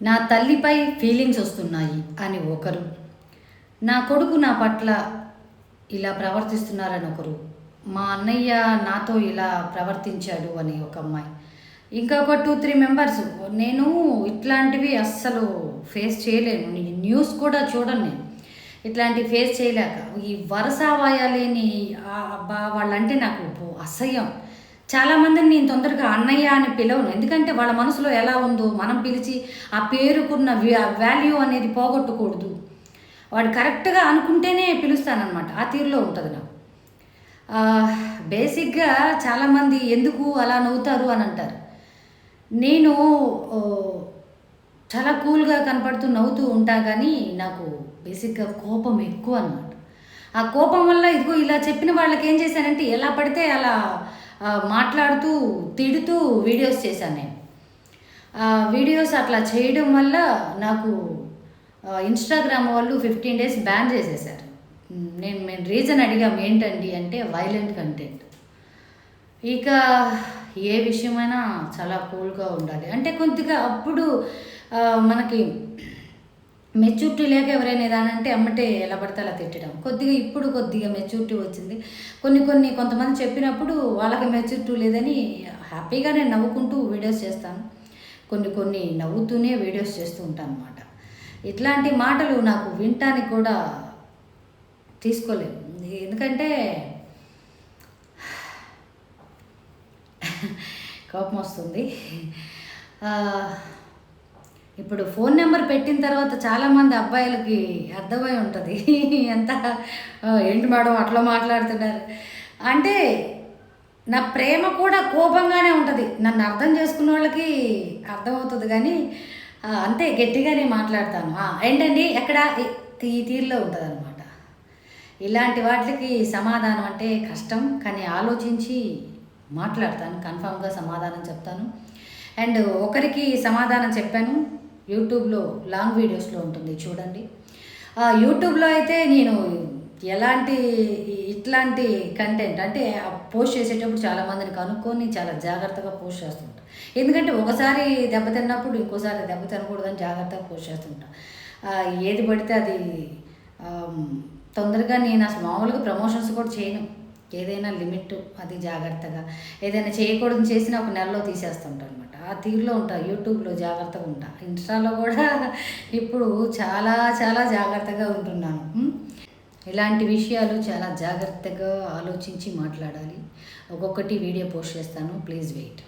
నా తల్లిపై ఫీలింగ్స్ వస్తున్నాయి అని ఒకరు, నా కొడుకు నా పట్ల ఇలా ప్రవర్తిస్తున్నారని ఒకరు, మా అన్నయ్య నాతో ఇలా ప్రవర్తించాడు అని ఒక అమ్మాయి, ఇంకొక 2-3 మెంబర్స్. నేను ఇట్లాంటివి అస్సలు ఫేస్ చేయలేను. న్యూస్ కూడా చూడను నేను. ఇట్లాంటివి ఫేస్ చేయలేక ఈ వరుస వాయాలేని వాళ్ళంటే నాకు అసహ్యం. చాలామందిని నేను తొందరగా అన్నయ్య అని పిలవను, ఎందుకంటే వాళ్ళ మనసులో ఎలా ఉందో మనం పిలిచి ఆ పేరుకున్న వాల్యూ అనేది పోగొట్టకూడదు. వాడు కరెక్ట్గా అనుకుంటేనే పిలుస్తానన్నమాట. ఆ తీరులో ఉంటుంది నాకు. బేసిక్గా చాలామంది ఎందుకు అలా నవ్వుతారు అని అంటారు. నేను చాలా కూల్గా కనపడుతూ నవ్వుతూ ఉంటా, కానీ నాకు బేసిక్గా కోపం ఎక్కువ అన్నమాట. ఆ కోపం వల్ల ఇదిగో ఇలా చెప్పిన వాళ్ళకి ఏం చేశానంటే ఎలా పడితే అలా మాట్లాడుతూ తిడుతూ వీడియోస్ చేశాను నేను. వీడియోస్ అట్లా చేయడం వల్ల నాకు ఇన్స్టాగ్రామ్ వాళ్ళు 15 days బ్యాన్ చేసేసారు. మేము రీజన్ అడిగాం ఏంటండి అంటే వైలెంట్ కంటెంట్. ఇక ఏ విషయమైనా చాలా కూల్గా ఉండాలి అంటే కొద్దిగా అప్పుడు మనకి మెచ్యూరిటీ లేక ఎవరైనా ఏదానంటే అమ్మటే ఎలా పడితే అలా తిట్టడం. ఇప్పుడు కొద్దిగా మెచ్యూరిటీ వచ్చింది. కొంతమంది చెప్పినప్పుడు వాళ్ళకి మెచ్యూరిటీ లేదని హ్యాపీగా నేను నవ్వుకుంటూ వీడియోస్ చేస్తాను. కొన్ని నవ్వుతూనే వీడియోస్ చేస్తూ ఉంటాను అన్నమాట. ఇట్లాంటి మాటలు నాకు వినటానికి కూడా తీసుకోలేము, ఎందుకంటే కోపం వస్తుంది. ఇప్పుడు ఫోన్ నెంబర్ పెట్టిన తర్వాత చాలామంది అబ్బాయిలకి అర్థమై ఉంటుంది ఎంత ఏంటి మేడం అట్లా మాట్లాడుతున్నారు అంటే. నా ప్రేమ కూడా కోపంగానే ఉంటుంది. నన్ను అర్థం చేసుకున్న వాళ్ళకి అర్థమవుతుంది, కానీ అంతే గట్టిగానే మాట్లాడతాను. ఏంటండి ఎక్కడ ఈ తీరులో ఉంటుంది అనమాట. ఇలాంటి వాటికి సమాధానం అంటే కష్టం, కానీ ఆలోచించి మాట్లాడతాను. కన్ఫామ్గా సమాధానం చెప్తాను. అండ్ ఒకరికి సమాధానం చెప్పాను, యూట్యూబ్లో లాంగ్ వీడియోస్లో ఉంటుంది చూడండి. యూట్యూబ్లో అయితే నేను ఇట్లాంటి కంటెంట్ అంటే పోస్ట్ చేసేటప్పుడు చాలామందిని కనుక్కొని చాలా జాగ్రత్తగా పోస్ట్ చేస్తుంటా. ఎందుకంటే ఒకసారి దెబ్బతిన్నప్పుడు ఇంకోసారి దెబ్బ తినకూడదని జాగ్రత్తగా పోస్ట్ చేస్తుంటా. ఏది పడితే అది తొందరగా నేను అసలు మామూలుగా ప్రమోషన్స్ కూడా చేయను. ఏదైనా లిమిట్ అది జాగ్రత్తగా, ఏదైనా చేయకూడదు చేసినా ఒక నెలలో తీసేస్తుంటాను అనమాట. ఆ తీరులో ఉంటా. యూట్యూబ్లో జాగ్రత్తగా ఉంటా. ఇన్స్టాలో కూడా ఇప్పుడు చాలా చాలా జాగ్రత్తగా ఉంటున్నాను. ఇలాంటి విషయాలు చాలా జాగ్రత్తగా ఆలోచించి మాట్లాడాలి. ఒక్కొక్కటి వీడియో పోస్ట్ చేస్తాను, ప్లీజ్ వెయిట్.